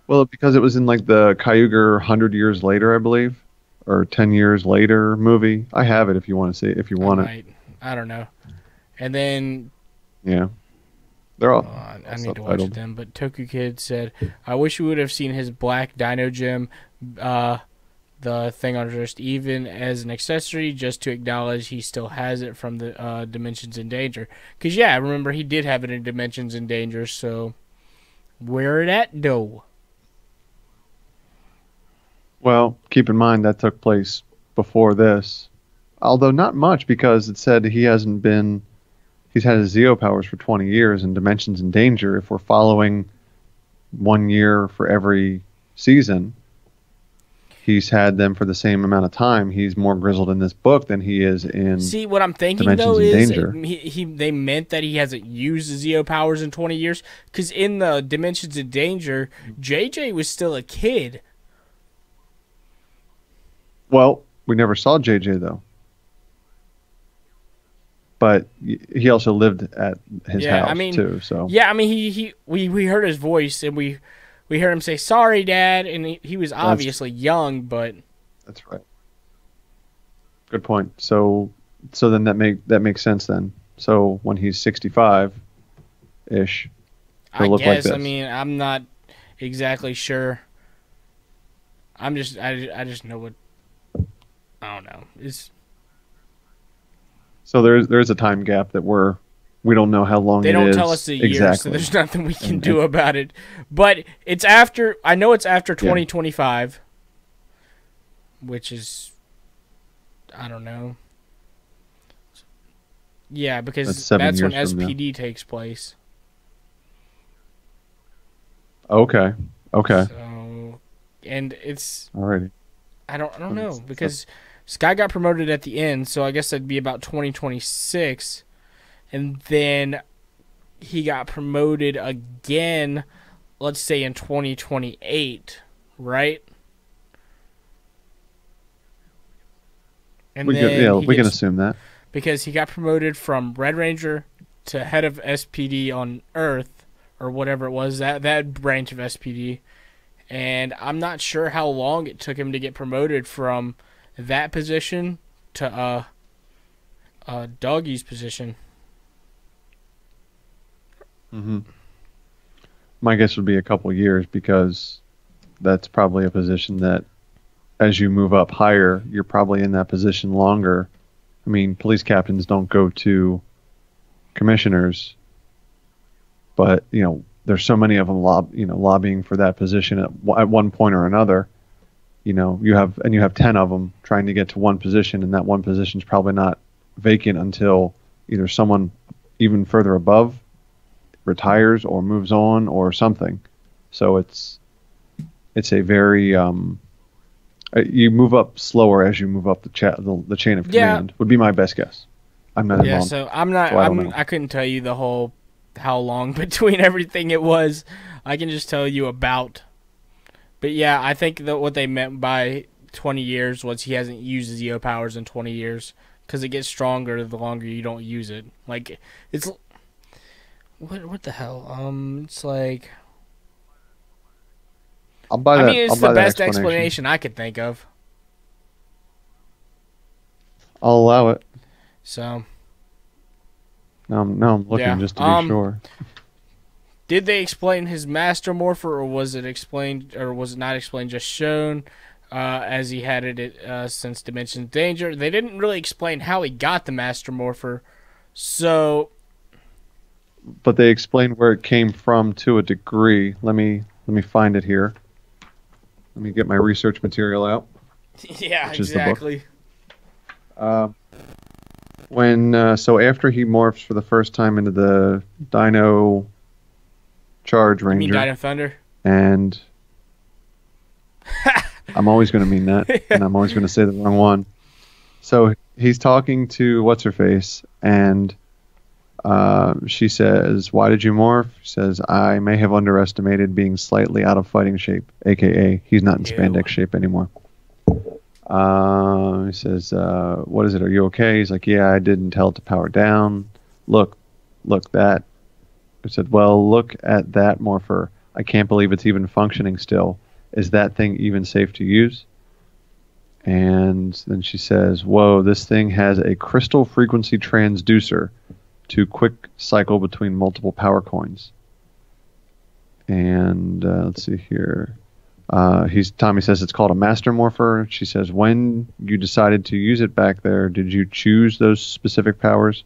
Well, because it was in like the Kyuger 100 Years Later, I believe, or 10 Years Later movie. I have it if you want to see it, if you want it. I don't know. And then... Yeah. They're all I need to watch them. But Toku Kid said, I wish we would have seen his black Dino Gem, the thing on just even as an accessory, just to acknowledge he still has it from the Dimensions in Danger. Because, yeah, I remember he did have it in Dimensions in Danger, so where it at, though? Well, keep in mind that took place before this. Although not much, because it said he's had his Zeo powers for 20 years in Dimensions in Danger. If we're following 1 year for every season, he's had them for the same amount of time. He's more grizzled in this book than he is in. See, what I'm thinking Dimensions though in is Danger. they meant that he hasn't used the Zeo powers in 20 years. Because in the Dimensions in Danger, JJ was still a kid. Well, we never saw JJ though. But he also lived at his house too. So yeah, I mean we heard his voice and we heard him say sorry, Dad, and he was obviously young, but that's right. Good point. So then that makes sense then. So when he's 65 ish, he'll look like this. I mean, I'm not exactly sure. I just know what, I don't know. So there's a time gap that we don't know how long it is. They don't tell us the year, exactly. so there's nothing we can do about it. But it's after, I know it's after 2025, which is, I don't know. Yeah, because that's when SPD takes place. Okay. So, and it's, Alrighty. I don't know, because Sky got promoted at the end, so I guess that'd be about 2026. And then he got promoted again, let's say in 2028, right? And We can assume that. Because he got promoted from Red Ranger to head of SPD on Earth, or whatever it was, that branch of SPD. And I'm not sure how long it took him to get promoted from that position to Doggy's position. Mm-hmm. My guess would be a couple of years, because that's probably a position that, as you move up higher, you're probably in that position longer. I mean, police captains don't go to commissioners, but there's so many of them lobbying for that position at one point or another. You have 10 of them trying to get to one position, and that one position is probably not vacant until either someone even further above retires or moves on or something. So it's a very you move up slower as you move up the chain of command. Would be my best guess. I'm not involved. So I couldn't tell you the whole how long between everything it was. I can just tell you about. But yeah, I think that what they meant by 20 years was he hasn't used his EO powers in 20 years, because it gets stronger the longer you don't use it. Like, it's what the hell? It's like, I'll buy that. It's the best explanation I could think of. I'll allow it. So. Now I'm looking just to be sure. Did they explain his Master Morpher, or was it explained, or was it not explained, just shown as he had it since Dimension Danger? They didn't really explain how he got the Master Morpher, so. But they explained where it came from to a degree. Let me find it here. Let me get my research material out. Yeah, exactly. So after he morphs for the first time into the Dino Charge Ranger. You mean Dino Thunder? And I'm always going to mean that, and I'm always going to say the wrong one. So he's talking to What's-Her-Face, and she says, "Why did you morph?" He says, "I may have underestimated being slightly out of fighting shape," a.k.a. he's not in spandex shape anymore. He says, "What is it? Are you okay?" He's like, "Yeah, I didn't tell it to power down. Look, that." I said, "Well, look at that morpher. I can't believe it's even functioning still. Is that thing even safe to use?" And then she says, "Whoa, this thing has a crystal frequency transducer to quick cycle between multiple power coins." And let's see here. Tommy says it's called a Master Morpher. She says, "When you decided to use it back there, did you choose those specific powers?"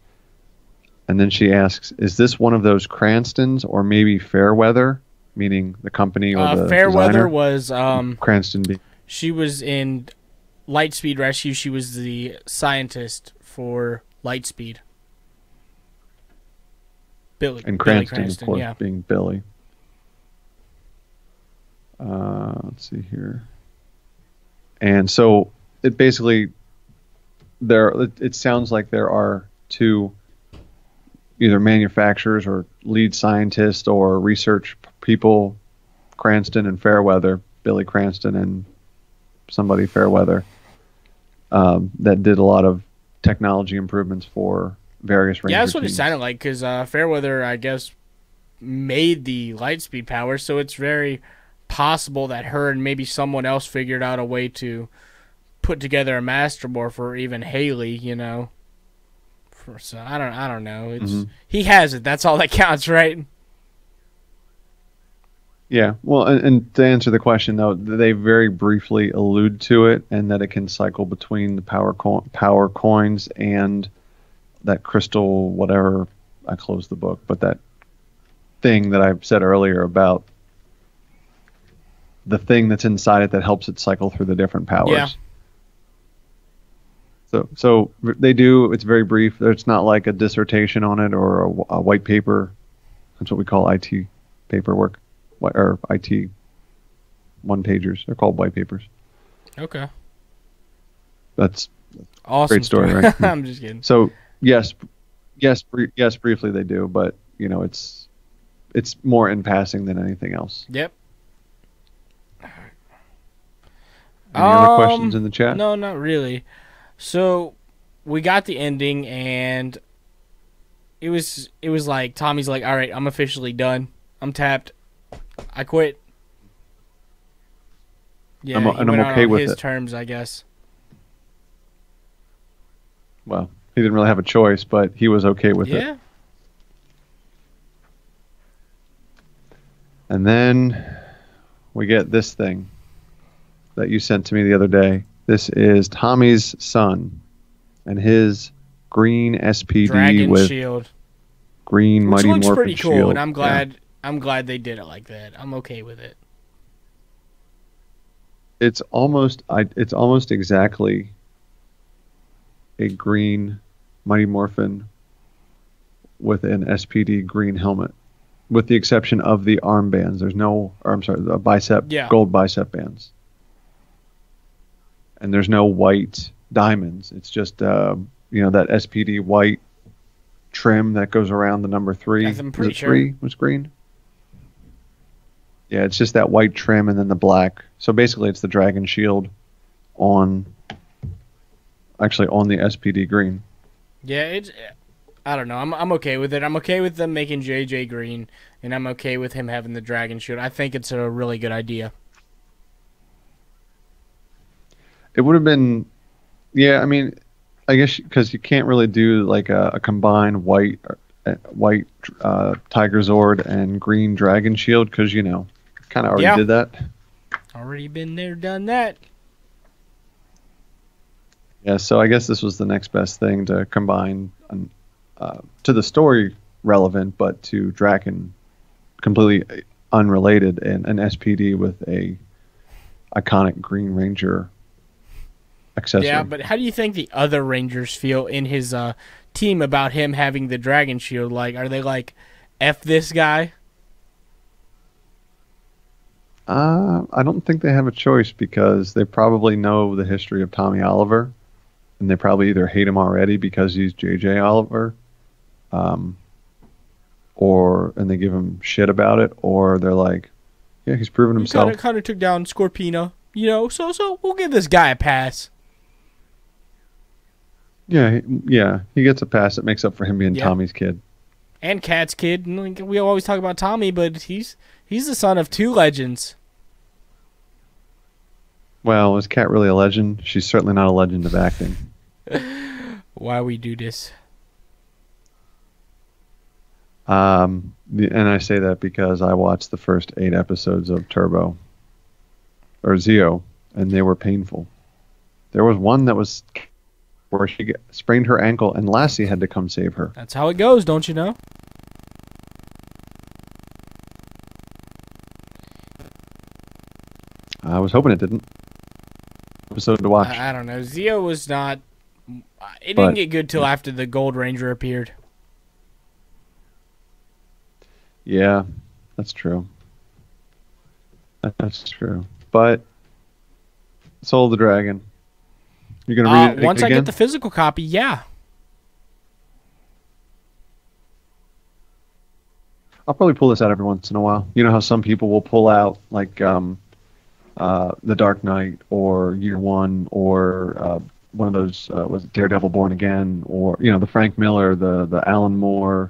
And then she asks, "Is this one of those Cranstons, or maybe Fairweather?" Meaning the company or the Fairweather designer? Was Cranston B. She was in Lightspeed Rescue. She was the scientist for Lightspeed. Billy. And Cranston, of course, being Billy. Let's see here. And so it basically it sounds like there are two either manufacturers or lead scientists or research people, Cranston and Fairweather, Billy Cranston and somebody Fairweather, that did a lot of technology improvements for various Ranger Yeah, that's what teams. it sounded like, because Fairweather, I guess, made the Lightspeed power, so it's very possible that her and maybe someone else figured out a way to put together a Master Morpher, or even Haley, So I don't know. It's He has it. That's all that counts, right? Yeah. Well, and to answer the question though, they very briefly allude to it, and that it can cycle between the power coins and that crystal whatever. I closed the book, but that thing that I said earlier about the thing that's inside it that helps it cycle through the different powers. Yeah. So they do. It's very brief. It's not like a dissertation on it or a white paper. That's what we call IT paperwork, or IT one-pagers. They're called white papers. Okay. That's Awesome great story, right? I'm just kidding. So yes, briefly they do, but you know, it's more in passing than anything else. Yep. Any other questions in the chat? No, not really. So we got the ending, and it was like Tommy's like, all right, I'm officially done. I'm tapped. I quit. Yeah, I'm okay with his it. terms, I guess. Well, he didn't really have a choice, but he was okay with it. Yeah. And then we get this thing that you sent to me the other day. This is Tommy's son and his green SPD Dragon with shield, green which Mighty looks Morphin pretty cool, shield. and I'm glad. Yeah. I'm glad they did it like that. I'm okay with it. It's almost exactly a green Mighty Morphin with an SPD green helmet, with the exception of the armbands. There's no, or I'm sorry, the gold bicep bands. And there's no white diamonds. It's just, that SPD white trim that goes around the number 3. I'm pretty sure 3 was green. Yeah, it's just that white trim and then the black. So basically, it's the dragon shield on the SPD green. Yeah, I don't know. I'm okay with it. I'm okay with them making JJ green, and I'm okay with him having the dragon shield. I think it's a really good idea. It would have been, yeah. I mean, I guess because you can't really do like a combined white Tiger Zord and green Dragon Shield because kind of already did that. Already been there, done that. Yeah, so I guess this was the next best thing to combine to the story relevant, but to Draken completely unrelated, and an SPD with a iconic Green Ranger accessory. Yeah, but how do you think the other Rangers feel in his team about him having the Dragon Shield? Like, are they like, F this guy? I don't think they have a choice because they probably know the history of Tommy Oliver, and they probably either hate him already because he's JJ Oliver, and they give him shit about it, or they're like, yeah, he's proven himself. He kind of took down Scorpina, so we'll give this guy a pass. Yeah, he gets a pass. It makes up for him being Tommy's kid. And Cat's kid. We always talk about Tommy, but he's the son of 2 legends. Well, is Cat really a legend? She's certainly not a legend of acting. Why we do this? And I say that because I watched the first 8 episodes of Turbo or Zeo, and they were painful. There was one that was where she sprained her ankle, and Lassie had to come save her. That's how it goes, don't you know? I was hoping it didn't. Episode to watch. I don't know. Zeo was not. It didn't get good till after the Gold Ranger appeared. Yeah, that's true. That's true. But Soul of the Dragon. You're gonna read it once again? I get the physical copy, yeah. I'll probably pull this out every once in a while. You know how some people will pull out like The Dark Knight or Year One or one of those was it Daredevil Born Again, or the Frank Miller, the Alan Moore,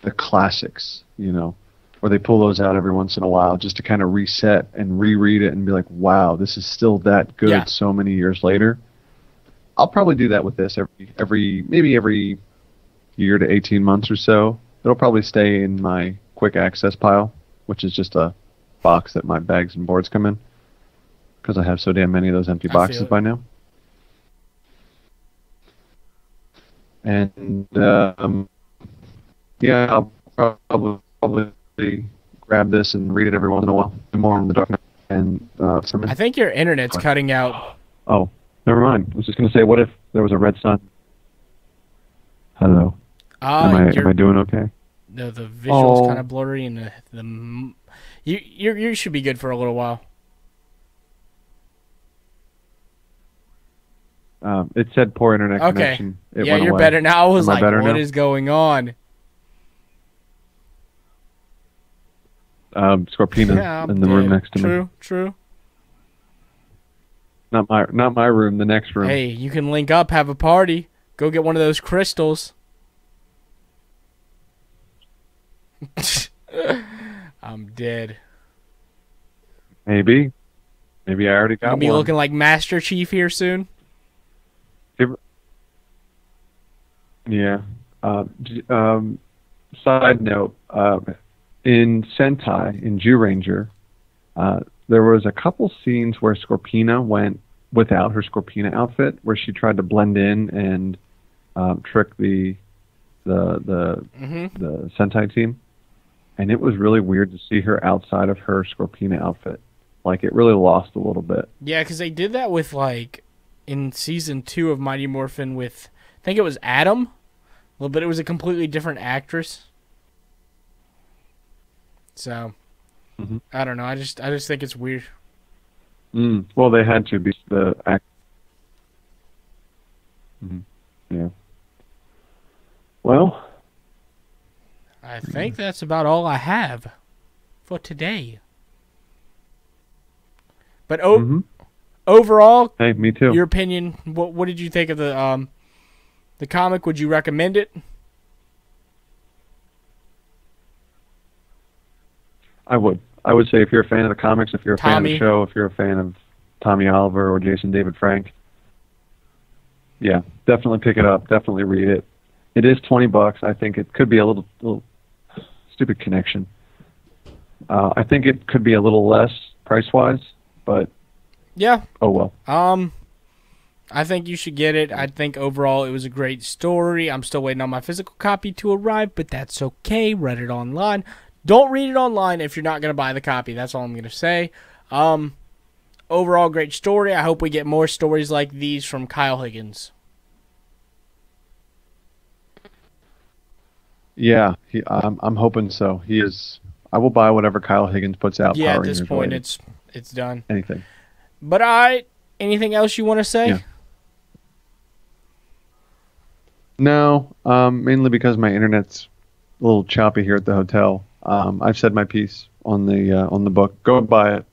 the classics, where they pull those out every once in a while just to kind of reset and reread it and be like, wow, this is still that good so many years later. I'll probably do that with this maybe every year to 18 months or so. It'll probably stay in my quick access pile, which is just a box that my bags and boards come in, because I have so damn many of those empty boxes by now. And I'll probably grab this and read it every once in a while. More on The Dark Knight and I think your internet's cutting out. Oh, never mind. I was just going to say, what if there was a red sun? Hello. Am I doing okay? The visual's kind of blurry, and you should be good for a little while. It said poor internet Okay. connection. It Yeah, went you're away. better now. I was Am I like, better what now? is going on? Scorpina Yeah, I'm in the room dead. next to me. True, true. Not my room. The next room. Hey, you can link up, have a party. Go get one of those crystals. I'm dead. Maybe I already You'll got be one. looking like Master Chief here soon. Yeah. Side note: in Sentai, in Jew Ranger, there was a couple scenes where Scorpina went without her Scorpina outfit, where she tried to blend in and trick the Sentai team, and it was really weird to see her outside of her Scorpina outfit. Like, it really lost a little bit. Yeah, because they did that with, like, in season 2 of Mighty Morphin with, I think it was Adam, but it was a completely different actress. So, I don't know. I just think it's weird. Well, they had to be the act. Yeah. Well, I think that's about all I have for today. But overall, hey, me too. your opinion, what did you think of the comic? Would you recommend it? I would say if you're a fan of the comics, if you're a fan of Tommy. the show, if you're a fan of Tommy Oliver or Jason David Frank, yeah, definitely pick it up. Definitely read it. It is $20. I think it could be a little stupid connection. I think it could be a little less price-wise, but Yeah. oh well. I think you should get it. I think overall it was a great story. I'm still waiting on my physical copy to arrive, but that's okay. Read it online. Don't read it online if you're not going to buy the copy. That's all I'm going to say. Overall, great story. I hope we get more stories like these from Kyle Higgins. Yeah, I'm hoping so. He is. I will buy whatever Kyle Higgins puts out. Yeah, Power at this Rangers point, related. it's done. Anything. But all right, anything else you want to say? Yeah. No, mainly because my internet's a little choppy here at the hotel. I've said my piece on the book. Go buy it.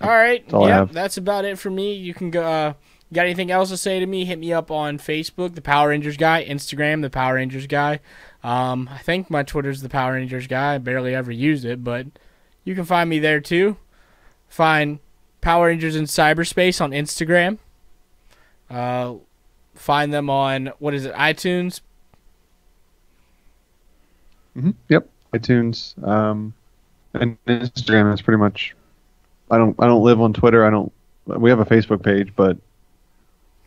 All right. That's all I Yep, have. that's about it for me. You can go. Got anything else to say to me? Hit me up on Facebook, the Power Rangers Guy, Instagram, the Power Rangers Guy. I think my Twitter's the Power Rangers Guy. I barely ever use it, but you can find me there too. Find Power Rangers in Cyberspace on Instagram. Find them on, what is it, iTunes? Yep. iTunes, and Instagram is pretty much. I don't live on Twitter. We have a Facebook page, but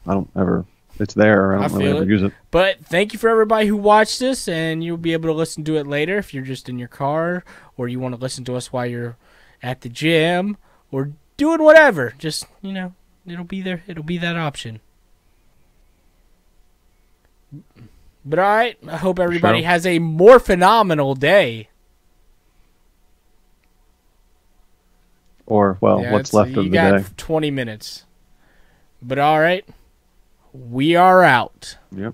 I don't ever. It's there. I don't really feel ever it. use it. But thank you for everybody who watched this, and you'll be able to listen to it later if you're just in your car or you want to listen to us while you're at the gym or doing whatever. Just, it'll be there. It'll be that option. But all right, I hope everybody Sure. has a more phenomenal day. Or what's left of you the got day. 20 minutes. But all right, we are out. Yep.